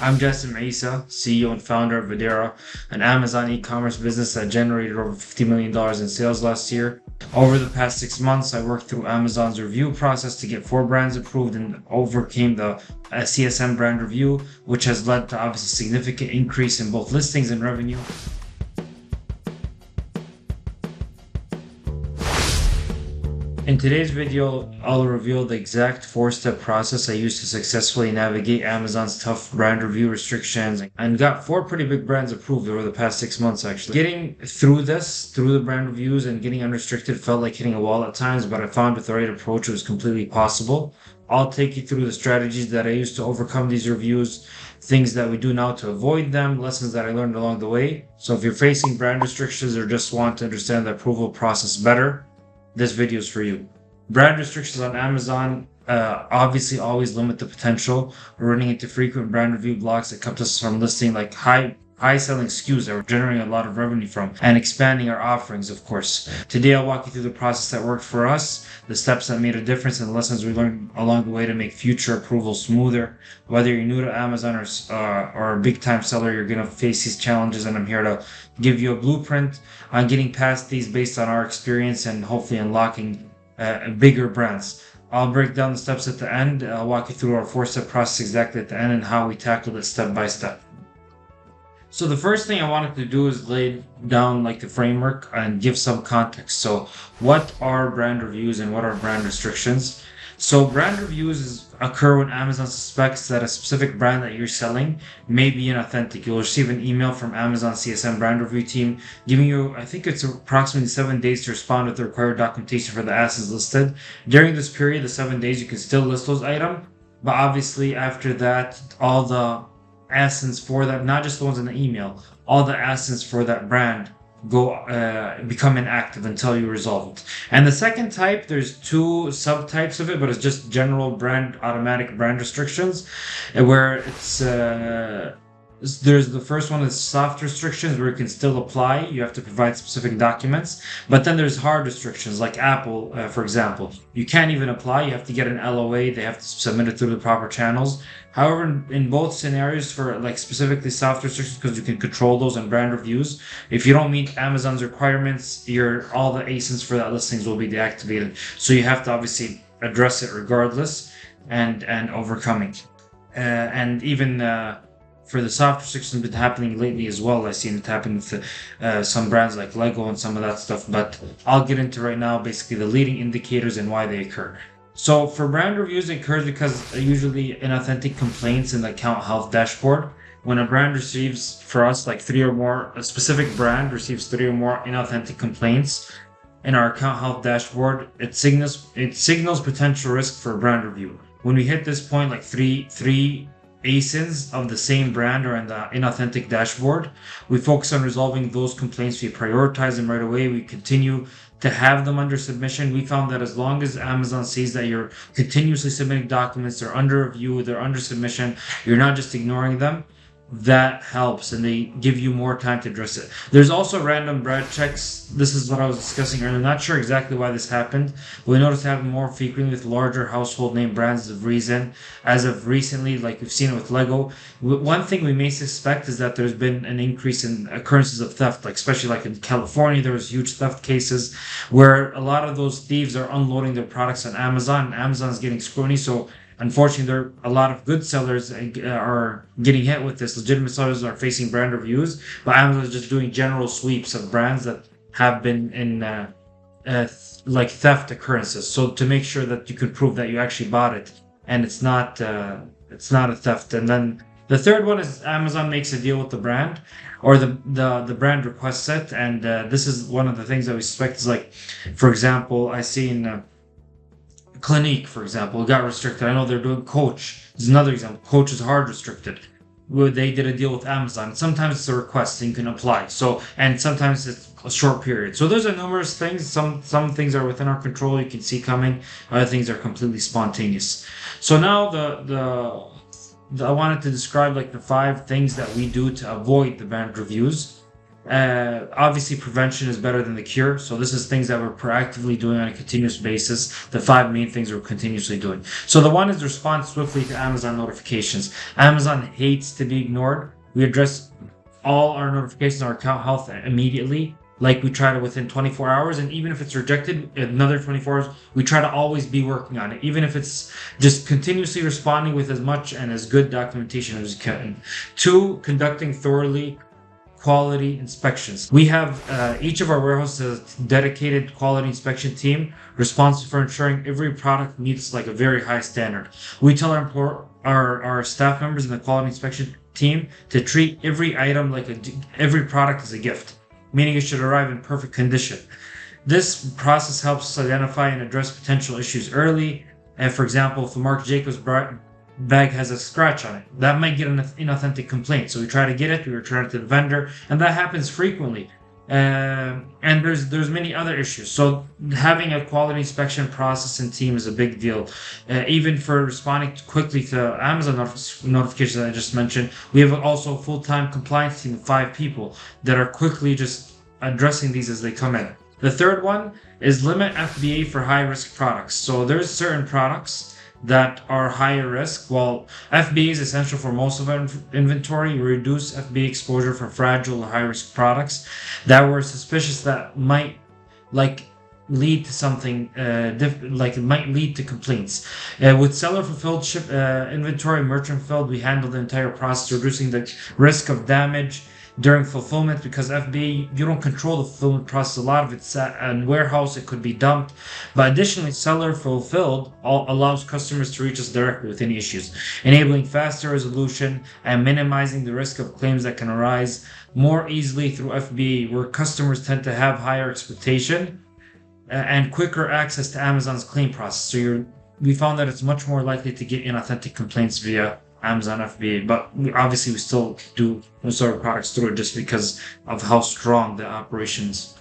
I'm Jassim Isa, CEO and founder of Videra, an Amazon e-commerce business that generated over $50 million in sales last year. Over the past 6 months, I worked through Amazon's review process to get 4 brands approved and overcame the CSM brand review, which has led to obviously significant increase in both listings and revenue. In today's video, I'll reveal the exact 4-step process I used to successfully navigate Amazon's tough brand review restrictions and got 4 pretty big brands approved over the past 6 months actually. Getting through the brand reviews and getting unrestricted felt like hitting a wall at times, but I found with the right approach it was completely possible. I'll take you through the strategies that I used to overcome these reviews, things that we do now to avoid them, lessons that I learned along the way. So if you're facing brand restrictions or just want to understand the approval process better, this video is for you. Brand restrictions on Amazon obviously always limit the potential. We're running into frequent brand review blocks that kept us from listing like high selling SKUs that we're generating a lot of revenue from and expanding our offerings, of course. Today I'll walk you through the process that worked for us, the steps that made a difference, and the lessons we learned along the way to make future approvals smoother. Whether you're new to Amazon or a big time seller, you're gonna face these challenges, and I'm here to give you a blueprint on getting past these based on our experience and hopefully unlocking bigger brands. I'll break down the steps at the end. I'll walk you through our 4-step process exactly at the end and how we tackled it step by step. So the first thing I wanted to do is lay down like the framework and give some context. So what are brand reviews and what are brand restrictions? So brand reviews occur when Amazon suspects that a specific brand that you're selling may be inauthentic. You'll receive an email from Amazon CSM brand review team giving you, I think it's approximately 7 days to respond with the required documentation for the assets listed. During this period, the 7 days, you can still list those items, but obviously after that, all the assets for that, not just the ones in the email, all the assets for that brand become inactive until you resolve it. And the second type, there's 2 subtypes of it, but it's just general automatic brand restrictions, where it's there's the first one is soft restrictions where you can still apply. You have to provide specific documents. But then there's hard restrictions like Apple, for example. You can't even apply. You have to get an LOA. They have to submit it through the proper channels. However, in both scenarios, for like specifically soft restrictions, because you can control those in brand reviews, if you don't meet Amazon's requirements, all the ASINs for that listings will be deactivated. So you have to obviously address it regardless and overcoming. And even for the soft restrictions been happening lately as well. I've seen it happen with some brands like Lego and some of that stuff, but I'll get into right now basically the leading indicators and why they occur. So for brand reviews, it occurs because usually inauthentic complaints in the account health dashboard. When a brand receives, for us, like 3 or more, a specific brand receives 3 or more inauthentic complaints in our account health dashboard, it signals potential risk for a brand review. When we hit this point, like three ASINs of the same brand or in the inauthentic dashboard, we focus on resolving those complaints. We prioritize them right away. We continue to have them under submission. We found that as long as Amazon sees that you're continuously submitting documents, they're under review, they're under submission, you're not just ignoring them, that helps and they give you more time to address it. There's also random brand checks. This is what I was discussing earlier. I'm not sure exactly why this happened, but we noticed it happen more frequently with larger household name brands as of recently, like we've seen it with Lego. One thing we may suspect is that there's been an increase in occurrences of theft, like especially like in California, there was huge theft cases where a lot of those thieves are unloading their products on Amazon and Amazon's getting scrutiny. So unfortunately, a lot of good sellers are getting hit with this. Legitimate sellers are facing brand reviews, but Amazon is just doing general sweeps of brands that have been in like theft occurrences. So to make sure that you can prove that you actually bought it and it's not a theft. And then the third one is Amazon makes a deal with the brand, or the brand requests it. And this is one of the things that we suspect is like, for example, I see in Clinique, for example, got restricted. I know they're doing Coach. This is another example. Coach is hard restricted. Where they did a deal with Amazon. Sometimes it's a request and you can apply. And sometimes it's a short period. So there's numerous things. Some things are within our control. You can see coming. Other things are completely spontaneous. So now I wanted to describe like the 5 things that we do to avoid the brand reviews. Obviously, prevention is better than the cure. So this is things that we're proactively doing on a continuous basis. The five main things we're continuously doing. So the one is respond swiftly to Amazon notifications. Amazon hates to be ignored. We address all our notifications, our account health immediately. Like we try to within 24 hours, and even if it's rejected, another 24 hours, we try to always be working on it, even if it's just continuously responding with as much and as good documentation as we can. Two, conducting thoroughly quality inspections. We have each of our warehouses has a dedicated quality inspection team responsible for ensuring every product meets like a very high standard. We tell our staff members in the quality inspection team to treat every item like every product as a gift, meaning it should arrive in perfect condition. This process helps us identify and address potential issues early. And for example, if a Marc Jacobs bag has a scratch on it, that might get an inauthentic complaint. So we try to get it, we return it to the vendor, and that happens frequently. And there's many other issues. So having a quality inspection process and team is a big deal. Even for responding quickly to Amazon notifications that I just mentioned, we have also a full-time compliance team of 5 people that are quickly just addressing these as they come in. The third one is limit FBA for high-risk products. So there's certain products that are higher risk. While FBA is essential for most of our inventory, we reduce FBA exposure for fragile or high-risk products that we're suspicious that might lead to something it might lead to complaints. With seller fulfilled inventory, merchant fulfilled, we handle the entire process, reducing the risk of damage during fulfillment, because FBA, you don't control the fulfillment process. A lot of it's at a warehouse, it could be dumped. But additionally, seller fulfilled allows customers to reach us directly with any issues, enabling faster resolution and minimizing the risk of claims that can arise more easily through FBA, where customers tend to have higher expectation and quicker access to Amazon's claim process. So we found that it's much more likely to get inauthentic complaints via Amazon FBA, but obviously we still do most of our products through it just because of how strong the operations.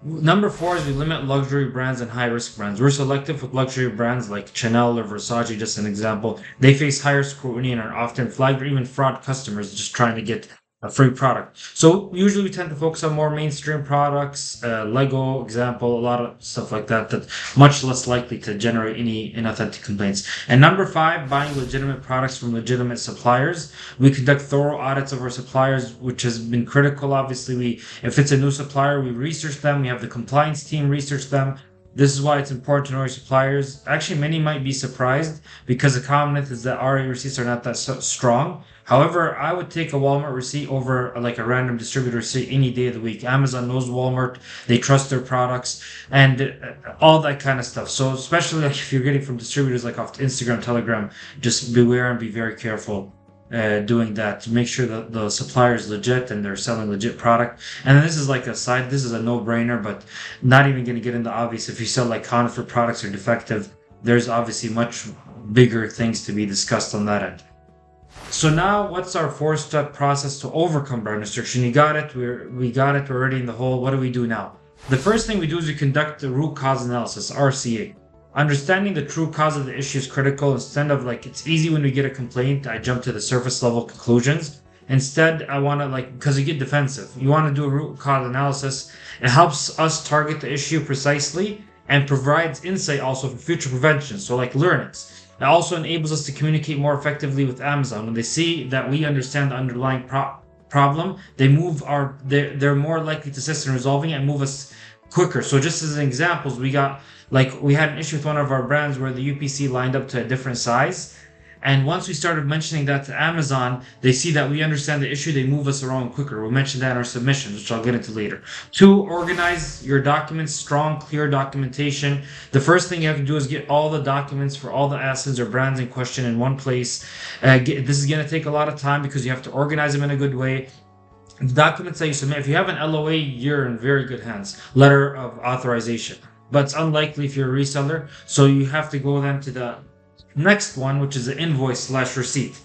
Number 4 is we limit luxury brands and high-risk brands. We're selective with luxury brands like Chanel or Versace, just an example. They face higher scrutiny and are often flagged or even fraud customers just trying to get a free product. So usually we tend to focus on more mainstream products, Lego example, a lot of stuff like that, much less likely to generate any inauthentic complaints. And number 5, buying legitimate products from legitimate suppliers. We conduct thorough audits of our suppliers, which has been critical. Obviously, if it's a new supplier, we research them. We have the compliance team research them. This is why it's important to know your suppliers. Actually, many might be surprised because the common myth is that RA receipts are not that strong. However, I would take a Walmart receipt over like a random distributor receipt any day of the week. Amazon knows Walmart, they trust their products, and all that kind of stuff. So especially like if you're getting from distributors like off Instagram, Telegram, just beware and be very careful doing that to make sure that the supplier is legit and they're selling legit product. And then this is like this is a no-brainer, but not even going to get into obvious. If you sell like counterfeit products or defective, there's obviously much bigger things to be discussed on that end. So now what's our 4-step process to overcome brand restriction? We got it, we're already in the hole. What do we do now? The first thing we do is we conduct the root cause analysis, RCA. Understanding the true cause of the issue is critical. Instead of it's easy when we get a complaint, I jump to the surface level conclusions. Instead, I want to because you get defensive. You want to do a root cause analysis. It helps us target the issue precisely and provides insight also for future prevention. So learnings. It also enables us to communicate more effectively with Amazon. When they see that we understand the underlying problem, they're more likely to assist in resolving it and move us quicker. So just as examples, we had an issue with one of our brands where the UPC lined up to a different size. And once we started mentioning that to Amazon, they see that we understand the issue, they move us around quicker. We'll mention that in our submissions, which I'll get into later. 2, organize your documents, strong, clear documentation. The first thing you have to do is get all the documents for all the assets or brands in question in one place. This is going to take a lot of time because you have to organize them in a good way. The documents that you submit, if you have an LOA, you're in very good hands. Letter of authorization. But it's unlikely if you're a reseller. So you have to go then to the next one, which is the invoice/receipt.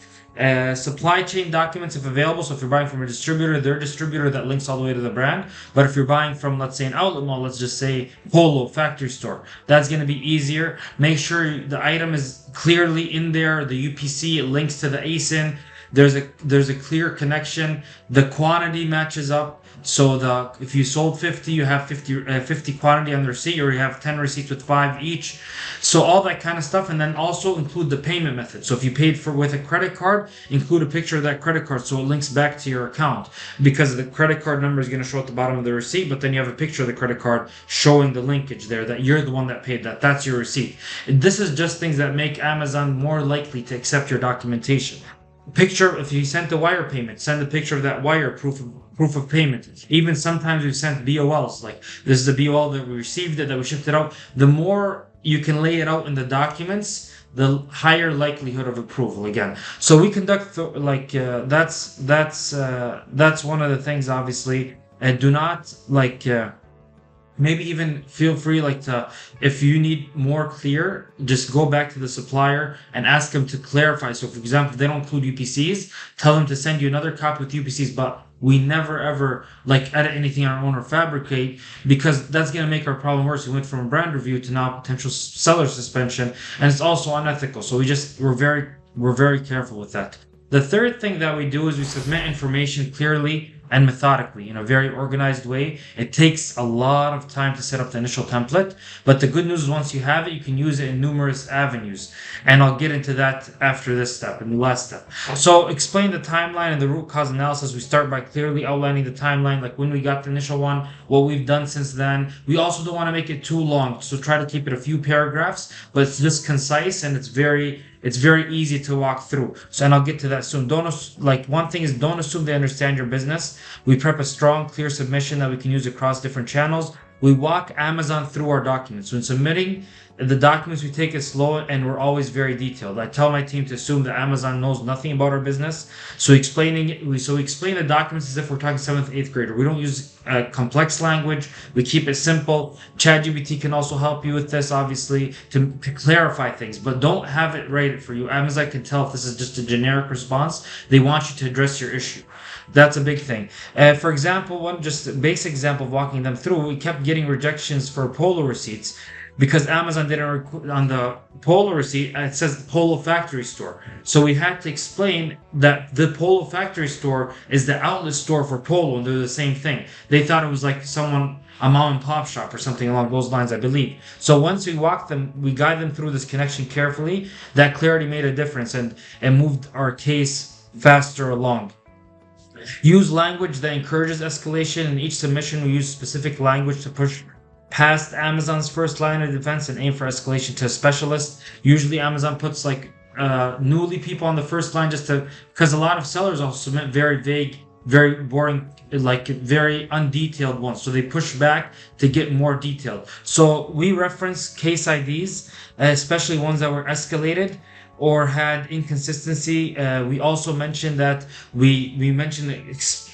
Supply chain documents if available. So if you're buying from a distributor, their distributor that links all the way to the brand. But if you're buying from, let's say, an outlet mall, let's just say Polo factory store, that's going to be easier. Make sure the item is clearly in there. The UPC, it links to the ASIN. there's a clear connection. The quantity matches up. So if you sold 50, you have 50 quantity on the receipt, or you have 10 receipts with 5 each. So all that kind of stuff, and then also include the payment method. So if you paid for with a credit card, include a picture of that credit card so it links back to your account, because the credit card number is going to show at the bottom of the receipt, but then you have a picture of the credit card showing the linkage there that you're the one that paid that. That's your receipt. This is just things that make Amazon more likely to accept your documentation. Picture, if you sent a wire payment, send a picture of that wire, proof of payment. Even sometimes we've sent BOLs, like this is the BOL that we received it, that we shipped it out. The more you can lay it out in the documents, the higher likelihood of approval again. So we conduct that's one of the things, obviously. And do not maybe even feel free if you need more clear, just go back to the supplier and ask them to clarify. So for example, if they don't include UPCs, tell them to send you another copy with UPCs, but we never ever edit anything on our own or fabricate, because that's going to make our problem worse. We went from a brand review to now potential seller suspension, and it's also unethical. So we're very careful with that. The third thing that we do is we submit information clearly and methodically in a very organized way. It takes a lot of time to set up the initial template, but the good news is once you have it, you can use it in numerous avenues. And I'll get into that after this step, in the last step. So explain the timeline and the root cause analysis. We start by clearly outlining the timeline, like when we got the initial one, what we've done since then. We also don't want to make it too long, so try to keep it a few paragraphs, but it's just concise and it's very easy to walk through. So, and I'll get to that soon. One thing is, don't assume they understand your business. We prep a strong, clear submission that we can use across different channels. We walk Amazon through our documents. When submitting the documents, we take it slow and we're always very detailed. I tell my team to assume that Amazon knows nothing about our business. So we explain the documents as if we're talking 7th, 8th grader. We don't use complex language. We keep it simple. ChatGPT can also help you with this, obviously, to clarify things, but don't have it write it for you. Amazon can tell if this is just a generic response. They want you to address your issue. That's a big thing. For example, one just basic example of walking them through, we kept getting rejections for Polo receipts because Amazon didn't on the Polo receipt, it says Polo Factory Store. So we had to explain that the Polo Factory Store is the outlet store for Polo, and they're the same thing. They thought it was like a mom and pop shop or something along those lines, I believe. So once we guide them through this connection carefully, that clarity made a difference and moved our case faster along. Use language that encourages escalation. In each submission, we use specific language to push past Amazon's first line of defense and aim for escalation to a specialist. Usually Amazon puts newly people on the first line because a lot of sellers also submit very vague, very boring, very undetailed ones. So they push back to get more detailed. So we reference case IDs, especially ones that were escalated or had inconsistency. We also mentioned that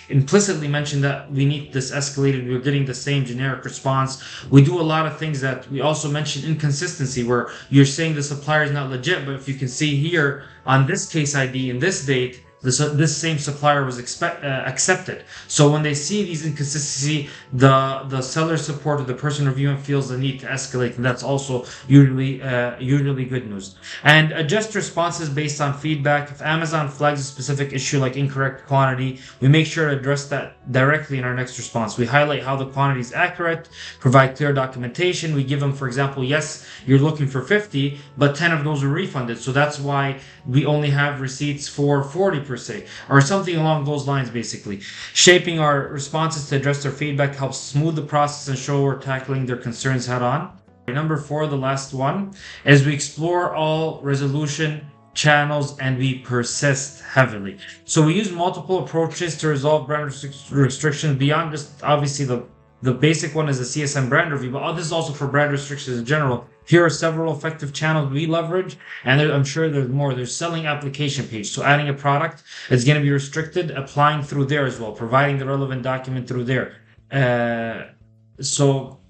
implicitly mentioned that we need this escalated. We're getting the same generic response. We do a lot of things that we also mention inconsistency, where you're saying the supplier is not legit, but if you can see here on this case ID in this date, this same supplier was accepted. So when they see these inconsistencies, the seller support or the person reviewing feels the need to escalate, and that's also usually good news. And adjust responses based on feedback. If Amazon flags a specific issue like incorrect quantity, we make sure to address that directly in our next response. We highlight how the quantity is accurate, provide clear documentation. We give them, for example, yes, you're looking for 50, but 10 of those are refunded, so that's why we only have receipts for 40 per se, or something along those lines. Basically, shaping our responses to address their feedback helps smooth the process and show we're tackling their concerns head on. Number 4, the last one, is we explore all resolution channels and we persist heavily. So we use multiple approaches to resolve brand restrictions beyond just obviously the basic one is the CSM brand review, but this is also for brand restrictions in general. Here are several effective channels we leverage, and I'm sure there's more. There's selling application page. So adding a product is going to be restricted, applying through there as well, providing the relevant document through there. So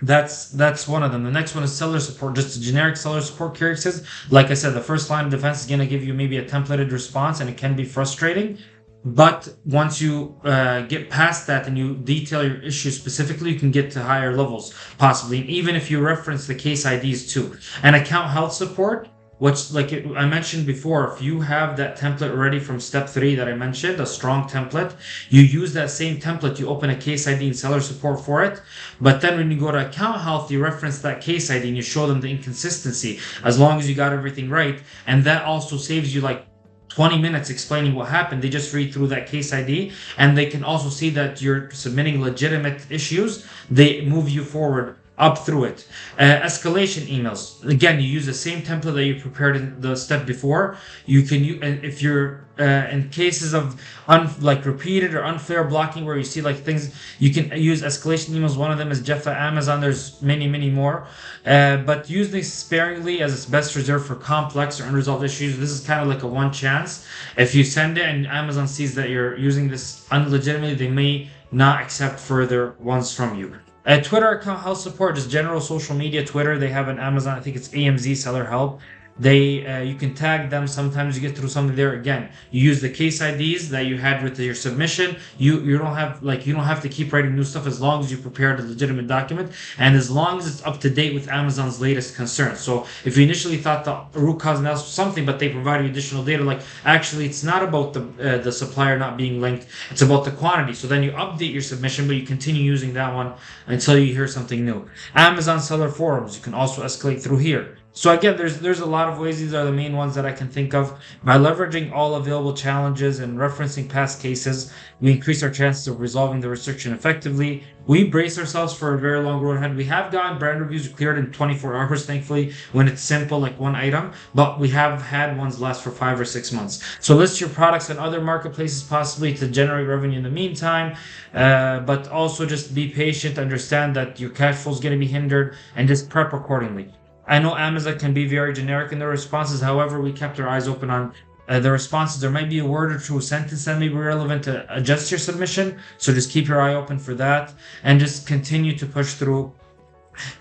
that's one of them. The next one is seller support, just a generic seller support cases. Like I said, the first line of defense is going to give you maybe a templated response, and it can be frustrating. But once you get past that and you detail your issue specifically, you can get to higher levels, possibly. And even if you reference the case IDs too. And account health support, which I mentioned before, if you have that template ready from step 3 that I mentioned, a strong template, you use that same template, you open a case ID and seller support for it. But then when you go to account health, you reference that case ID and you show them the inconsistency, as long as you got everything right. And that also saves you like 20 minutes explaining what happened. They just read through that case ID and they can also see that you're submitting legitimate issues. They move you forward up through it. Escalation emails. Again, you use the same template that you prepared in the step before. You can use, if you're in cases of repeated or unfair blocking where you see like things, you can use escalation emails. One of them is Jeff at Amazon. There's many more. But use these sparingly, as it's best reserved for complex or unresolved issues. This is kind of like a one chance. If you send it and Amazon sees that you're using this unlegitimately, they may not accept further ones from you. Twitter account health support, just general social media. Twitter, they have an Amazon, I think it's AMZ Seller Help. You can tag them. Sometimes you get through something there. Again, you use the case IDs that you had with your submission. You don't have to keep writing new stuff as long as you prepared a legitimate document and as long as it's up to date with Amazon's latest concerns. So if you initially thought the root cause analysis was something, but they provide you additional data, like actually it's not about the supplier not being linked, it's about the quantity. So then you update your submission, but you continue using that one until you hear something new. Amazon seller forums, you can also escalate through here. So again, there's a lot of ways. These are the main ones that I can think of. By leveraging all available challenges and referencing past cases, we increase our chances of resolving the restriction effectively. We brace ourselves for a very long road ahead. We have gotten brand reviews cleared in 24 hours, thankfully, when it's simple, like one item, but we have had ones last for 5 or 6 months. So list your products on other marketplaces possibly to generate revenue in the meantime, but also just be patient, understand that your cash flow is going to be hindered, and just prep accordingly. I know Amazon can be very generic in their responses. However, we kept our eyes open on the responses. There might be a word or two, a sentence that may be relevant to adjust your submission. So just keep your eye open for that and just continue to push through.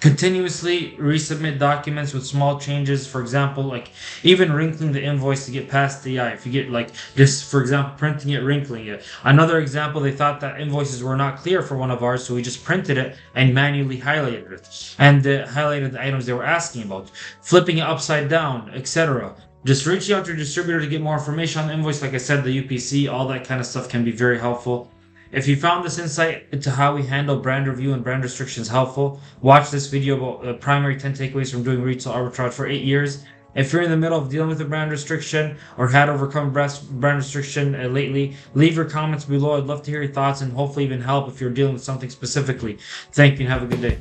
Continuously resubmit documents with small changes. For example, like even wrinkling the invoice to get past the eye. If you get like just, for example, printing it, wrinkling it. Another example, they thought that invoices were not clear for one of ours, so we just printed it and manually highlighted it and highlighted the items they were asking about. Flipping it upside down, etc. Just reaching out to your distributor to get more information on the invoice. Like I said, the UPC, all that kind of stuff can be very helpful. If you found this insight into how we handle brand review and brand restrictions helpful, watch this video about the primary 10 takeaways from doing retail arbitrage for 8 years. If you're in the middle of dealing with a brand restriction or had overcome brand restriction lately, leave your comments below. I'd love to hear your thoughts and hopefully even help if you're dealing with something specifically. Thank you and have a good day.